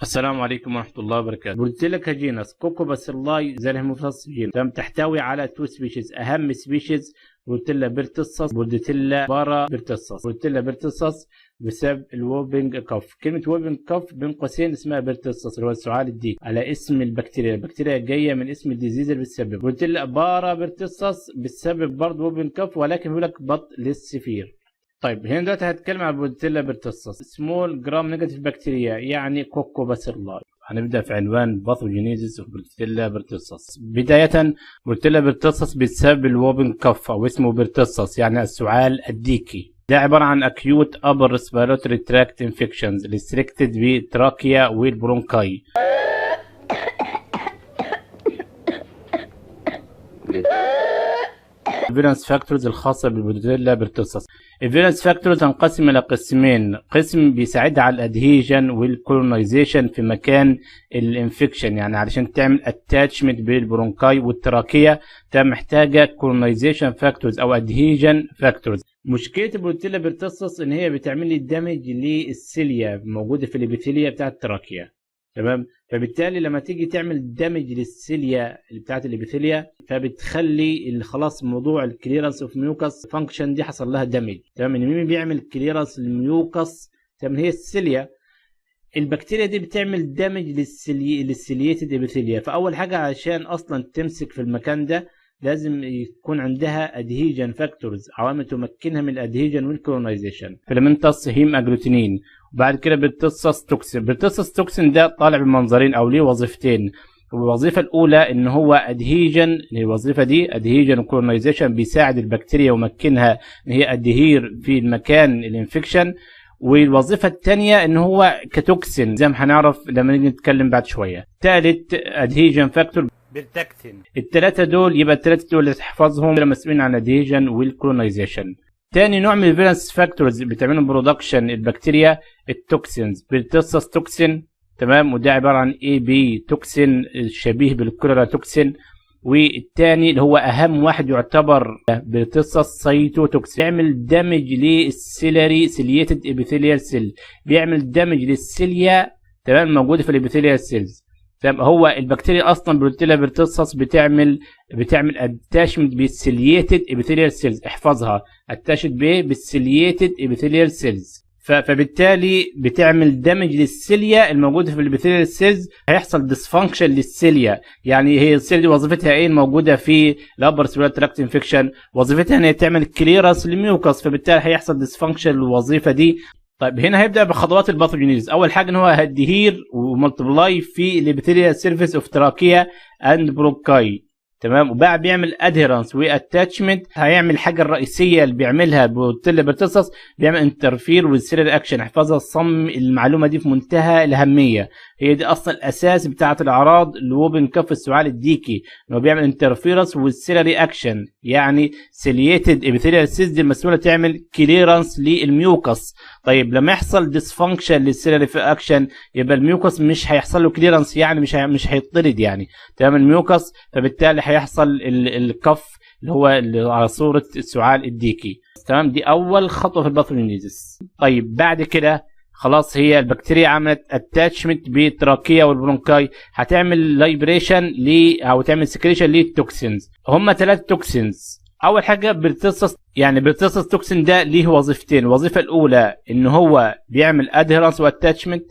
السلام عليكم ورحمة الله وبركاته. قلت لك جينس كوكوباسيلاي زي الهيموفيلس جين تحتوي على تو سبيشيز، أهم سبيشيز بولتيلا بيرتسس بولتيلا بارا بيرتسس. بولتيلا بيرتسس بسبب الووبنج كف. كلمة ووبنج كف بين قوسين اسمها بيرتسس اللي هو السعال الديك على اسم البكتيريا. البكتيريا جاية من اسم الديزيز اللي بتسبب. بولتيلا بارا بيرتسس بتسبب برضه ووبنج كف، ولكن بيقول لك بط للسفير. طيب هنا دلوقتي هتكلم عن بولتيلا بيرتسس سمول جرام نيجاتيف بكتيريا يعني كوكوباسيلاي. هنبدا في عنوان باثوجينيزيس اوف بولتيلا بيرتسس. بدايه بولتيلا بيرتسس بتسبب الووبنج كف او اسمه بيرتسس يعني السعال الديكي. ده عباره عن اكيوت ابر ريسبيراتوري تراكت انفكشنز ريستريكتد بتراكيا والبرونكاي. الفيرنس فاكتورز الخاصه بالبولتيلا بيرتسس. الفيرنس فاكتورز تنقسم الى قسمين، قسم بيساعدها على الادهيجن والكولونايزيشن في مكان الانفكشن، يعني علشان تعمل اتاتشمنت بالبرونكاي والتراكيه ده محتاجه كولونايزيشن فاكتورز او ادهيجن فاكتورز. مشكله البولتيلا بيرتسس ان هي بتعمل لي دامج للسيليا موجوده في الابيثيليا بتاعه التراكيه، تمام؟ فبالتالي لما تيجي تعمل دامج للسيليا اللي بتاعت الابيثيليا فبتخلي اللي خلاص موضوع الكليرنس اوف ميوكس فانكشن دي حصل لها دامج، تمام؟ ان مين بيعمل كليرنس للميوكس؟ تمام، هي السيليا. البكتيريا دي بتعمل دامج للسيليتد ابيثيليا. فاول حاجه عشان اصلا تمسك في المكان ده لازم يكون عندها ادهيجن فاكتورز، عوامل تمكنها من الادهيجن والكولونايزيشن. فيلامنتس هيم اجلوتينين. وبعد كده بيرتسس توكسين. بيرتسس توكسين ده طالع بمنظرين او ليه وظيفتين. الوظيفه الاولى ان هو ادهيجن، الوظيفه دي ادهيجن وكولونايزيشن، بيساعد البكتيريا ويمكنها ان هي ادهير في المكان الانفكشن. والوظيفه الثانيه ان هو كتوكسين زي ما هنعرف لما نيجي نتكلم بعد شويه. ثالث ادهيجن فاكتور بيرتكتين. الثلاثه دول يبقى الثلاثه دول اللي تحفظهم مسؤولين عن الادهيجن والكولونايزيشن. تاني نوع من الفيرنس فاكتورز بتعملوا برودكشن البكتيريا التوكسينز. بيرتسس توكسين، تمام، وده عباره عن اي بي توكسين شبيه بالكوليرا توكسين. والتاني اللي هو اهم واحد يعتبر بيرتسس سايتوتوكسين، بيعمل دامج للسيلري سيليتد ابيثيليال سيل، بيعمل دامج للسيليا، تمام، موجوده في الابيثيليال سيلز. تمام، هو البكتيريا اصلا بولتيلا بيرتسس بتعمل اتاشمنت بالسيليتد ابيثيليال سيلز. احفظها، اتاشت بالسيليتد ابيثيليال سيلز. فبالتالي بتعمل دامج للسيليا الموجوده في الابيثيليال سيلز. هيحصل ديسفانكشن للسيليا. يعني هي السيليا دي وظيفتها ايه الموجوده في الابر ريسبيراتوري تراكت انفكشن؟ وظيفتها ان هي تعمل كليرنس للميوكس، فبالتالي هيحصل ديسفانكشن للوظيفه دي. طيب هنا هيبدا بخطوات الباثوجينيز. اول حاجه ان هو هيدهير ومالتبلاي في الابيثيليال سيرفيس اوف تراكيا اند برونكاي، تمام، وبقى بيعمل ادهيرنس واتاتشمنت. هيعمل الحاجه الرئيسيه اللي بيعملها بولتيلا بيرتسس، بيعمل انترفير والسيلر اكشن. احفظها الصم، المعلومه دي في منتهى الاهميه، هي دي اصلا الاساس بتاعه الاعراض الووبن كف السعال الديكي، انه بيعمل انترفيرنس والسيلري اكشن، يعني سيليتد ابيثيليال سيلز دي المسؤوله تعمل كليرنس للميوكس. طيب لما يحصل ديسفانكشن للسيلري اكشن يبقى الميوكس مش هيحصل له كليرنس، يعني مش هيطرد يعني، تمام، الميوكس. فبالتالي هيحصل الكف اللي هو على صوره السعال الديكي، تمام. دي اول خطوه في الباثوجينيزيس. طيب بعد كده خلاص هي البكتيريا عملت اتاتشمنت بالتراكيه والبرونكاي، هتعمل لايبريشن او تعمل سكريشن للتوكسينز. هم 3 توكسينز. اول حاجه بيرتسس، يعني بيرتسس توكسين ده ليه وظيفتين. الوظيفه الاولى ان هو بيعمل ادهيرنس واتاتشمنت،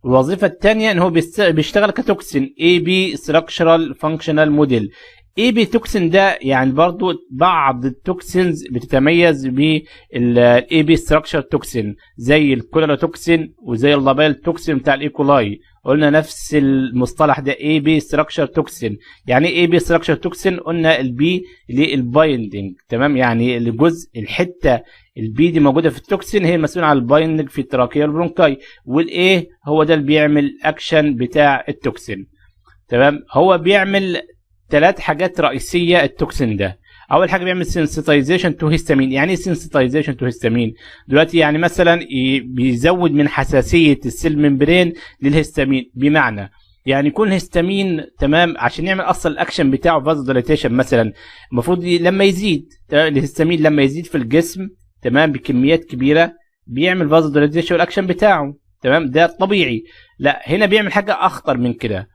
والوظيفه الثانيه ان هو بيشتغل كتوكسين اي بي ستراكشرال فانكشنال موديل. اي بي توكسين ده يعني برضو بعض التوكسينز بتتميز بالاي بي ستراكشر توكسين زي الكوليرا توكسين وزي اللابيل توكسين بتاع الايكولاي. قلنا نفس المصطلح ده اي بي ستراكشر توكسين. يعني ايه بي ستراكشر توكسين؟ قلنا البي للبايندنج، تمام، يعني الحته البي دي موجوده في التوكسين هي مسؤوله عن البايندنج في التراكيه والبرونكاي، والايه هو ده اللي بيعمل اكشن بتاع التوكسين، تمام. هو بيعمل 3 حاجات رئيسيه التوكسين ده. اول حاجه بيعمل سنسيتايزيشن تو هيستامين. يعني ايه سنسيتايزيشن تو هيستامين؟ دلوقتي يعني مثلا بيزود من حساسيه السيل ممبرين للهيستامين، بمعنى يعني يكون هيستامين، تمام، عشان يعمل اصلا الاكشن بتاعه فازو دايليتيشن مثلا. المفروض لما يزيد الهيستامين لما يزيد في الجسم، تمام، بكميات كبيره بيعمل فازو دايليتيشن والاكشن بتاعه، تمام، ده طبيعي. لا، هنا بيعمل حاجه اخطر من كده،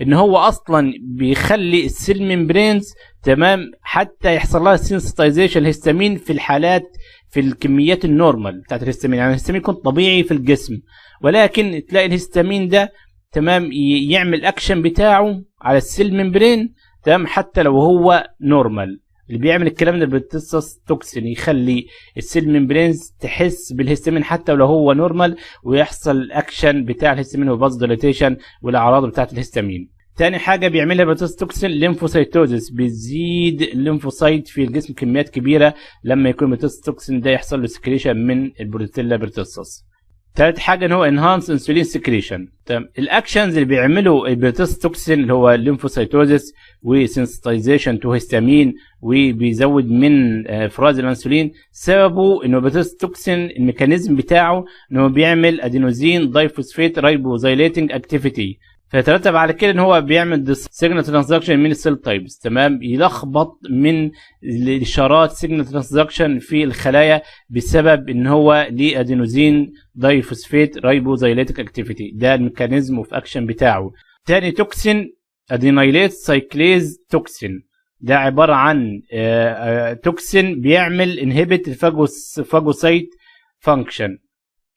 ان هو اصلا بيخلي السيل ممبرينز تمام حتى يحصل لها سينسيتايزيشن الهستامين في الحالات، في الكميات النورمال بتاعت الهستامين. يعني الهستامين يكون طبيعي في الجسم، ولكن تلاقي الهستامين ده تمام يعمل اكشن بتاعه على السيل ممبرين تمام حتى لو هو نورمال. اللي بيعمل الكلام ده البرتسس توكسين، يخلي السيل ممبرينز تحس بالهستامين حتى لو هو نورمال، ويحصل الاكشن بتاع الهستامين وفاز ديليتيشن والاعراض بتاعت الهستامين. تاني حاجه بيعملها البرتسس توكسين ليمفوسايتوزيس، بيزيد الليمفوسايت في الجسم كميات كبيره لما يكون البرتسس توكسين ده يحصل له سكريشن من البروتيلا برتسس. ثالث حاجه ان هو انهانس انسولين سكريشن. تمام، الاكشنز اللي بيعمله البرتسس توكسين اللي هو الليمفوسايتوزيس وسنسيتايزيشن تو هيستامين، وبيزود من افراز الانسولين. سببه انه البرتسس توكسين الميكانيزم بتاعه انه بيعمل ادينوزين دايفوسفيت رايبوزايليتنج اكتيفيتي، فيترتب على كده ان هو بيعمل سيجنال ترانزكشن من السيل تايبس. تمام، يلخبط من الاشارات سيجنال ترانزكشن في الخلايا بسبب ان هو ليه ادينوزين دايفوسفيت رايبوزايليتك اكتيفيتي، ده الميكانيزم اوف اكشن بتاعه. تاني توكسين ادينايليت سايكليز توكسين، ده عباره عن توكسين بيعمل انهبت الفاجوسايت فانكشن.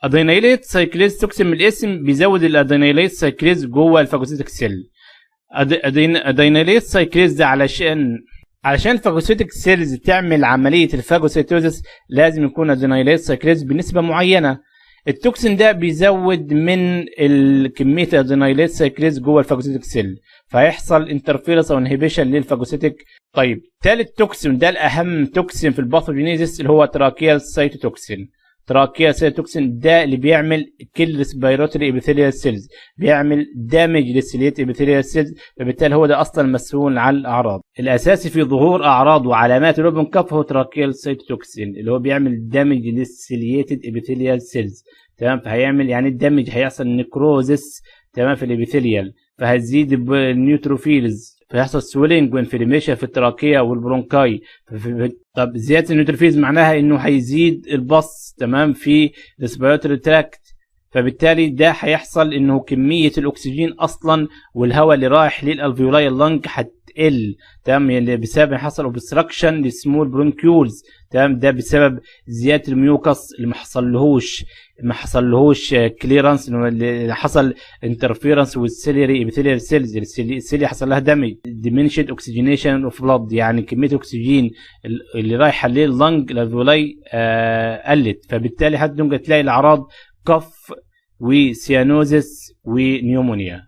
ادينايليت سايكليز توكسين من الاسم بيزود الادينايليت سايكليز جوه الفاجوسيتك سيل. ادينايليت سايكليز ده علشان الفاجوسيتك سيلز تعمل عمليه الفاجوسيتوزيس لازم يكون ادينايليت سايكليز بنسبه معينه. التوكسين ده بيزود من كميه الادينايليت سايكليز جوه الفاجوسيتك سيل، فهيحصل انترفيرنس او انهبيشن للفاجوسيتك. طيب، ثالث توكسين ده الاهم توكسين في الباثوجينيزيس اللي هو تراكيال سايتوتوكسين. تراكيال سايتوتوكسين ده اللي بيعمل كل ريسبيراتوري ابيثيليال سيلز، بيعمل دامج للسيليت ابيثيليال سيلز، فبالتالي هو ده اصلا مسؤول عن الاعراض الاساسي في ظهور اعراض وعلامات الاوبن كف هو تراكيال سايتوتوكسين اللي هو بيعمل دامج للسيليتد ابيثيليال سيلز. تمام، فهيعمل يعني الدمج هيحصل نيكروزس تمام في الابيثيليال، فهتزيد النيوتروفيلز، فيحصل سويلنج وانفلاميشن في التراكيه والبرونكاي. طب زياده النيوتروفيلز معناها انه هيزيد البص تمام في الريسبيراتوري تراكت، فبالتالي ده هيحصل انه كميه الاكسجين اصلا والهواء اللي رايح للالفيولاي اللنج هتقل. تمام، يعني بسبب حصل اوبستراكشن للسمول برونكيولز. تمام، ده بسبب زياده الميوكس اللي ما حصلهوش كليرانس، اللي حصل انترفيرنس والسيلري ابيثيليال سيلز، السيلي حصل لها دامج. ديمينشد اوكسجينيشن اوف بلاد، يعني كميه الاكسجين اللي رايحه لللنج الالفيولاي قلت، فبالتالي هتلاقي الاعراض كف وسيانوزس ونيومونيا.